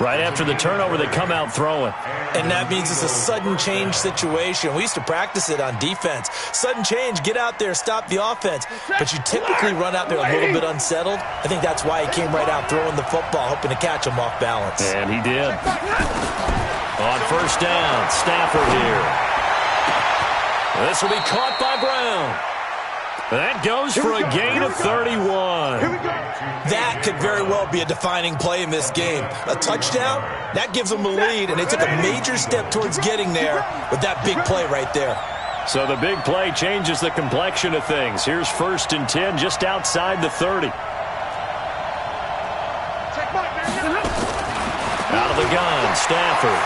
Right after the turnover, they come out throwing. And that means it's a sudden change situation. We used to practice it on defense. Sudden change, get out there, stop the offense. But you typically run out there a little bit unsettled. I think that's why he came right out throwing the football, hoping to catch him off balance. And he did. On 1st down, Stafford here. This will be caught by Brown. That goes for a gain of 31. That could very well be a defining play in this game. A touchdown, that gives them a lead, and they took a major step towards getting there with that big play right there. So the big play changes the complexion of things. Here's 1st and 10 just outside the 30. Out of the gun, Stafford.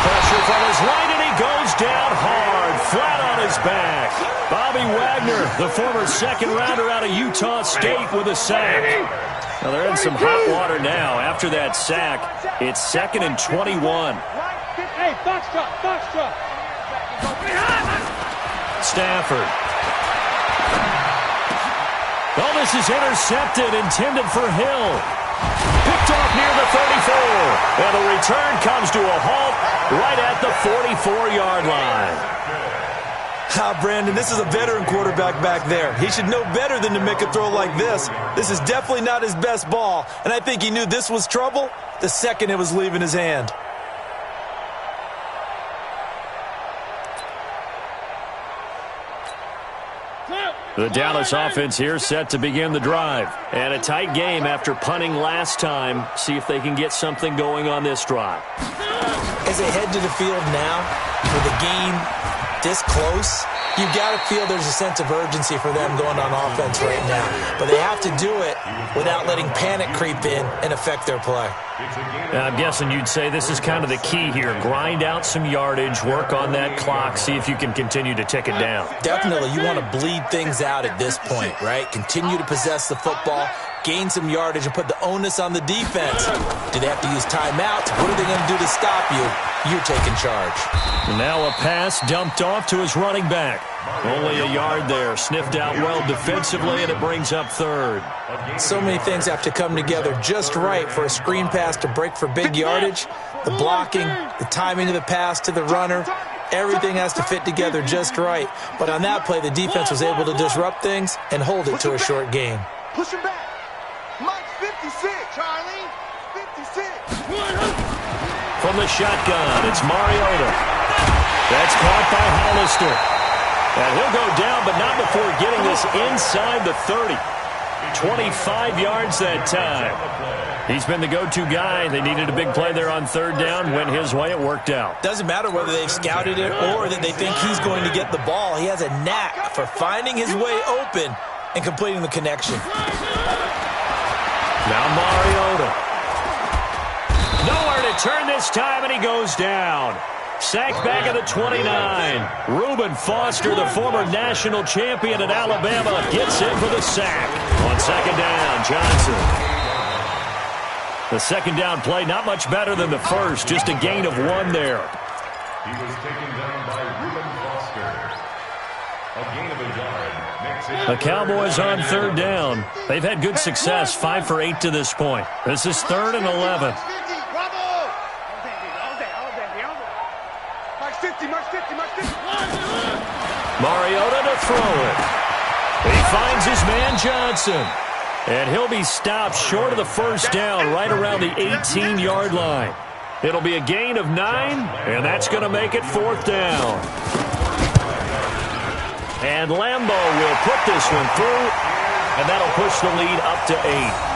Pressure from his right, and he goes down hard, flat on his back. Bobby Wagner, the former 2nd rounder out of Utah State, with a sack. Well, they're in some hot water now. After that sack, it's 2nd and 21. Hey, box truck. Stafford. Oh, this is intercepted, intended for Hill. Picked off near the 34. And the return comes to a halt right at the 44-yard line. Brandon, this is a veteran quarterback back there. He should know better than to make a throw like this. This is definitely not his best ball, and I think he knew this was trouble the second it was leaving his hand. The Dallas offense here set to begin the drive. And a tight game after punting last time. See if they can get something going on this drive. As they head to the field now, with the game this close, you've got to feel there's a sense of urgency for them going on offense right now. But they have to do it without letting panic creep in and affect their play. I'm guessing you'd say this is kind of the key here. Grind out some yardage, work on that clock, see if you can continue to tick it down. Definitely, you want to bleed things out at this point, right? Continue to possess the football, gain some yardage, and put the onus on the defense. Do they have to use timeouts? What are they going to do to stop you? You're taking charge. And now a pass dumped off to his running back. Only a yard there. Sniffed out well defensively, and it brings up 3rd. So many things have to come together just right for a screen pass to break for big yardage. The blocking, the timing of the pass to the runner, everything has to fit together just right. But on that play, the defense was able to disrupt things and hold it to a short gain. Push him back. Mike 56, Charlie. 56. From the shotgun, it's Mariota. That's caught by Hollister. And he'll go down, but not before getting this inside the 30. 25 yards that time. He's been the go-to guy. They needed a big play there on 3rd down. Went his way. It worked out. Doesn't matter whether they've scouted it or that they think he's going to get the ball. He has a knack for finding his way open and completing the connection. Now Mariota. Nowhere to turn this time, and he goes down. Sacked back at the 29. Reuben Foster, the former national champion at Alabama, gets in for the sack. On 2nd down, Johnson. The 2nd down play, not much better than the first, just a gain of 1 there. He was taken down by Reuben Foster. A gain of a yard. The Cowboys on 3rd down. They've had good success, 5 for 8 to this point. This is 3rd and 11. Mariota to throw it. He finds his man Johnson. And he'll be stopped short of the 1st down right around the 18-yard line. It'll be a gain of 9, and that's going to make it 4th down. And Lambeau will put this one through, and that'll push the lead up to 8.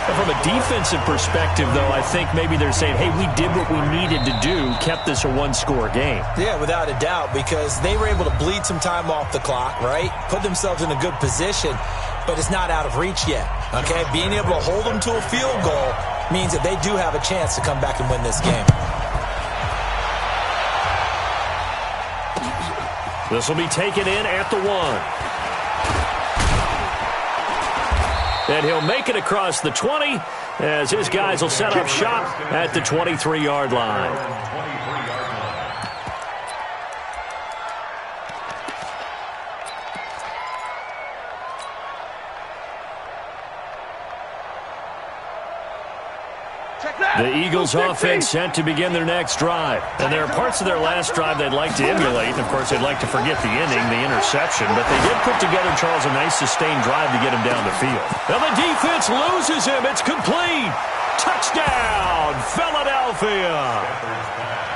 From a defensive perspective, though, I think maybe they're saying, hey, we did what we needed to do, kept this a 1-score game. Yeah, without a doubt, because they were able to bleed some time off the clock, right? Put themselves in a good position, but it's not out of reach yet, okay? Being able to hold them to a field goal means that they do have a chance to come back and win this game. This will be taken in at the 1. And he'll make it across the 20 as his guys will set up shop at the 23-yard line. The Eagles offense set to begin their next drive. And there are parts of their last drive they'd like to emulate. And, of course, they'd like to forget the ending, the interception. But they did put together, Charles, a nice sustained drive to get him down the field. Now the defense loses him. It's complete. Touchdown, Philadelphia.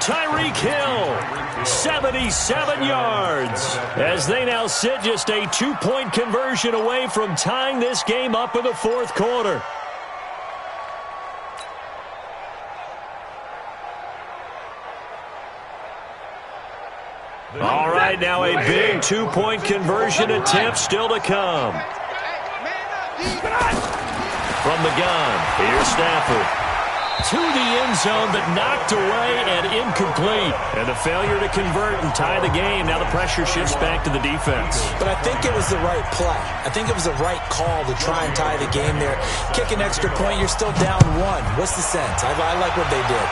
Tyreek Hill, 77 yards. As they now sit just a 2-point conversion away from tying this game up in the 4th quarter. All right, now a big 2-point conversion attempt still to come. From the gun, here's Stafford. to the end zone, but knocked away and incomplete. And the failure to convert and tie the game. Now the pressure shifts back to the defense. But I think it was the right play. I think it was the right call to try and tie the game there. Kick an extra point, you're still down one. What's the sense? I like what they did.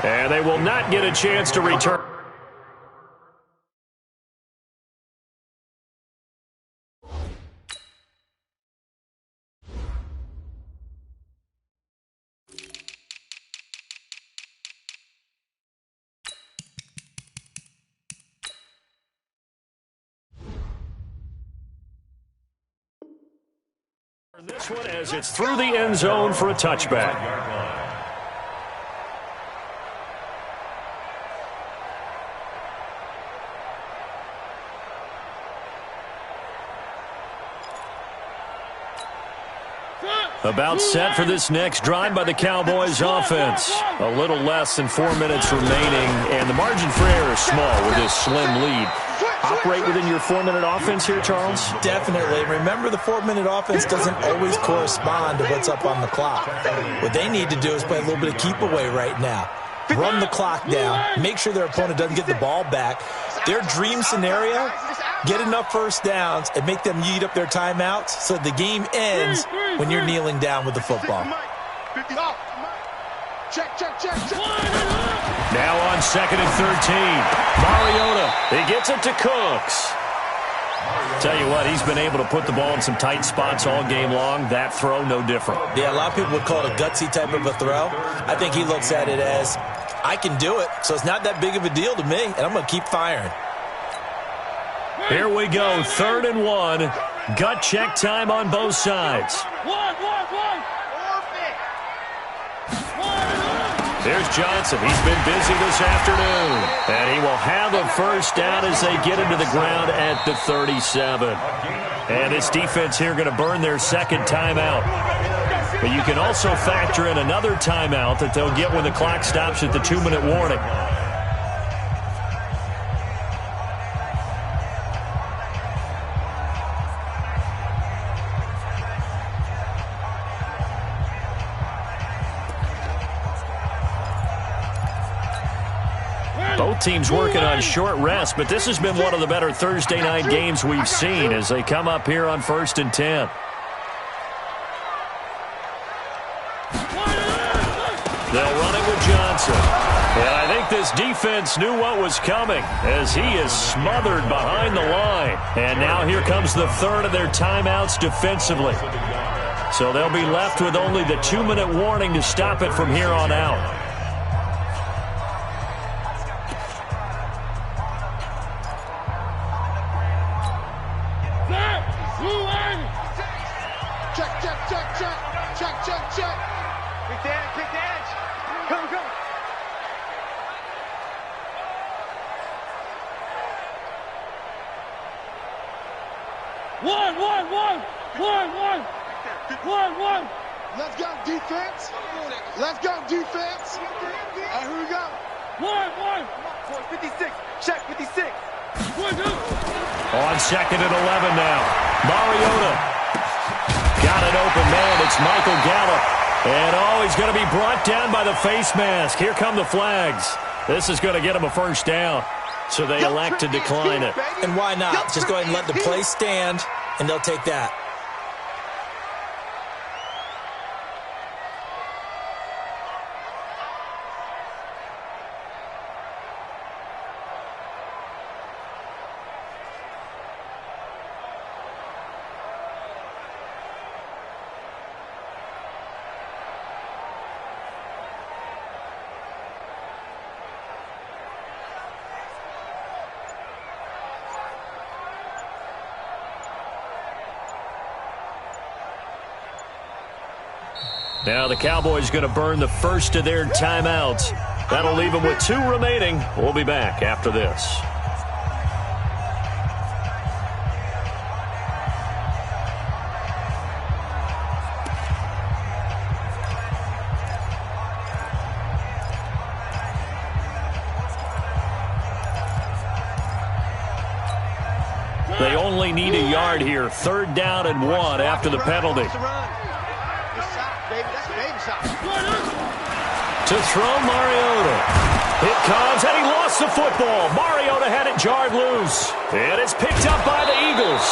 And they will not get a chance to return. This one as it's through the end zone for a touchback. About set for this next drive by the Cowboys offense. A little less than 4 minutes remaining, and the margin for error is small with this slim lead. Operate within your 4-minute offense here, Charles? Definitely. Remember, the 4-minute offense doesn't always correspond to what's up on the clock. What they need to do is play a little bit of keep away right now. Run the clock down. Make sure their opponent doesn't get the ball back. Their dream scenario, get enough first downs and make them yeet up their timeouts so the game ends when you're kneeling down with the football. Now on 2nd and 13. Mariota, he gets it to Cooks. Tell you what, he's been able to put the ball in some tight spots all game long. That throw, no different. Yeah, a lot of people would call it a gutsy type of a throw. I think he looks at it as, I can do it, so it's not that big of a deal to me, and I'm going to keep firing. Here we go, 3rd and 1. Gut check time on both sides. Here's Johnson. He's been busy this afternoon. And he will have a first down as they get into the ground at the 37. And this defense here going to burn their second timeout. But you can also factor in another timeout that they'll get when the clock stops at the 2-minute warning. Both teams working on short rest, but this has been one of the better Thursday night games we've seen as they come up here on 1st and 10. They'll run it with Johnson. And I think this defense knew what was coming as he is smothered behind the line. And now here comes the 3rd of their timeouts defensively. So they'll be left with only the 2-minute warning to stop it from here on out. One. Let's go, defense. Let's go, defense. And here we go. One. 56. Check 56. On 2nd and 11 now. Mariota. Got it open, man. It's Michael Gallup. And, he's going to be brought down by the face mask. Here come the flags. This is going to get him a first down. So they elect to decline it. And why not? Just go ahead and let the play stand, and they'll take that. Now the Cowboys going to burn the first of their timeouts. That'll leave them with 2 remaining. We'll be back after this. They only need a yard here. 3rd down and 1 after the penalty. To throw, Mariota. It comes, and he lost the football. Mariota had it jarred loose. And it's picked up by the Eagles.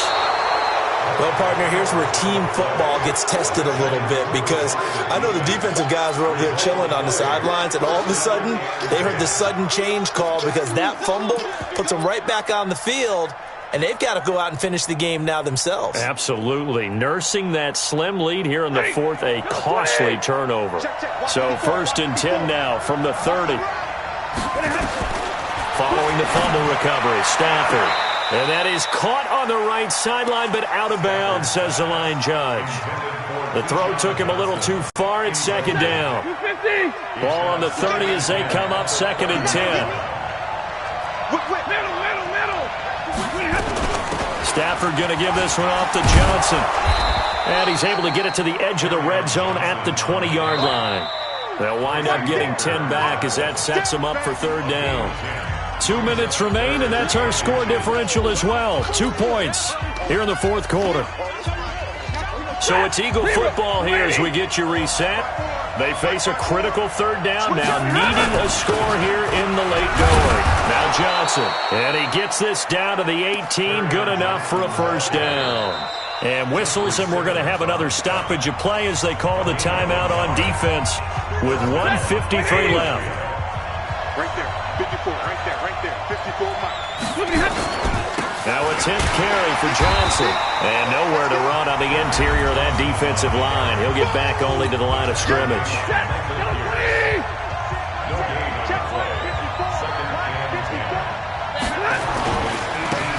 Well, partner, here's where team football gets tested a little bit, because I know the defensive guys were over there chilling on the sidelines, and all of a sudden, they heard the sudden change call because that fumble puts them right back on the field, and they've got to go out and finish the game now themselves. Absolutely. Nursing that slim lead here in the fourth, a costly turnover. So 1st and 10 now from the 30. Following the fumble recovery, Stafford. And that is caught on the right sideline, but out of bounds, says the line judge. The throw took him a little too far. It's 2nd down. Ball on the 30 as they come up 2nd and 10. Stafford going to give this one off to Johnson. And he's able to get it to the edge of the red zone at the 20-yard line. They'll wind up getting 10 back as that sets them up for 3rd down. 2 minutes remain, and that's our score differential as well. 2 points here in the 4th quarter. So it's Eagle football here as we get you reset. They face a critical 3rd down now, needing a score here in the late going. Now Johnson, and he gets this down to the 18, good enough for a 1st down. And whistles, and we're going to have another stoppage of play as they call the timeout on defense with 1:53 left. Right there, 54, right there, 54 miles. Now a 10th carry for Johnson. And nowhere to run on the interior of that defensive line. He'll get back only to the line of scrimmage.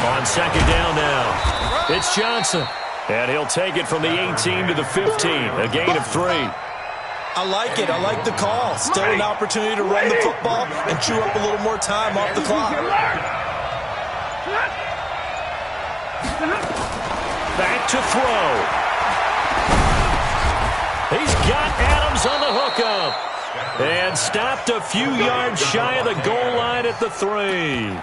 On 2nd down now, it's Johnson. And he'll take it from the 18 to the 15, a gain of 3. I like it. I like the call. Still an opportunity to run the football and chew up a little more time off the clock. Back to throw. He's got Adams on the hookup. And stopped a few yards shy of the goal line at the 3.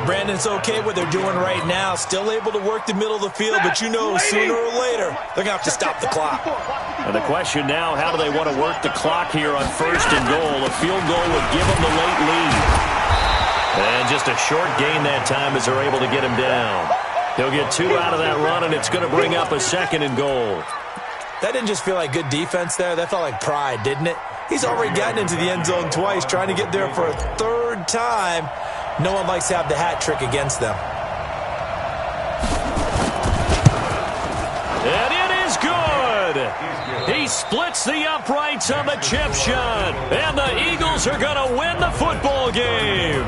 Brandon's okay what they're doing right now. Still able to work the middle of the field, but you know sooner or later they're going to have to stop the clock. And the question now, how do they want to work the clock here on 1st and goal? A field goal would give them the late lead. And just a short gain that time as they're able to get him down. He'll get 2 out of that run, and it's going to bring up a 2nd and goal. That didn't just feel like good defense there. That felt like pride, didn't it? He's already gotten into the end zone twice, trying to get there for a 3rd time. No one likes to have the hat trick against them. And it is good. He splits the uprights on the chip shot. And the Eagles are going to win the football game.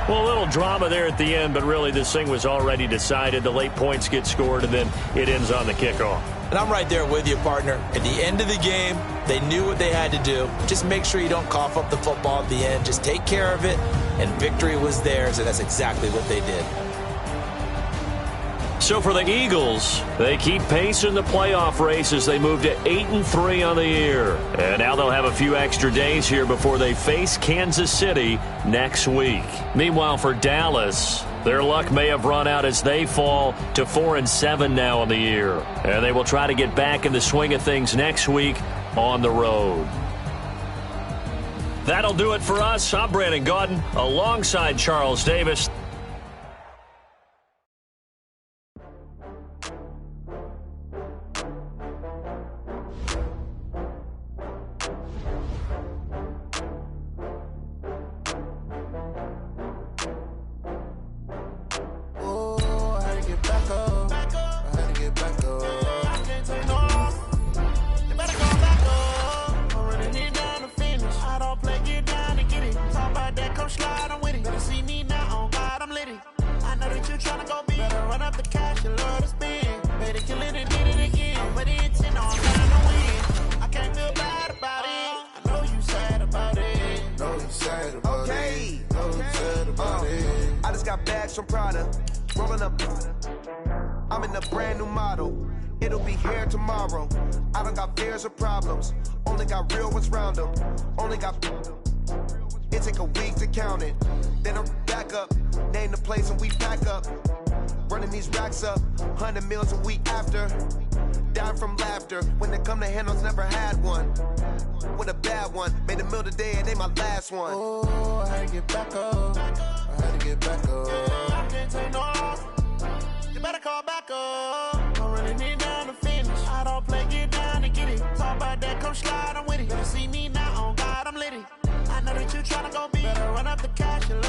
Well, a little drama there at the end, but really this thing was already decided. The late points get scored, and then it ends on the kickoff. And I'm right there with you, partner. At the end of the game, they knew what they had to do. Just make sure you don't cough up the football at the end. Just take care of it, and victory was theirs, and that's exactly what they did. So for the Eagles, they keep pace in the playoff race as they move to 8-3 on the year. And now they'll have a few extra days here before they face Kansas City next week. Meanwhile, for Dallas, their luck may have run out as they fall to 4-7 now on the year. And they will try to get back in the swing of things next week on the road. That'll do it for us. I'm Brandon Gaudin alongside Charles Davis. I'm in a brand new model. It'll be here tomorrow. I don't got fears or problems. Only got real ones round them. Only got. It take a week to count it. Then I'm back up. Name the place and we pack up. Running these racks up. 100 meals a week after. die from laughter. When it come to handles, never had one. With a bad one, made a meal today and ain't my last one. Oh, I had to get back up. I had to get back up. I can't take no loss. You better call back up. I really need down to finish. I don't play, get down and get it. Talk about that, come slide, I'm with it. Better see me now, on God, I'm litty. I know that you tryna go be. Better run up the cash and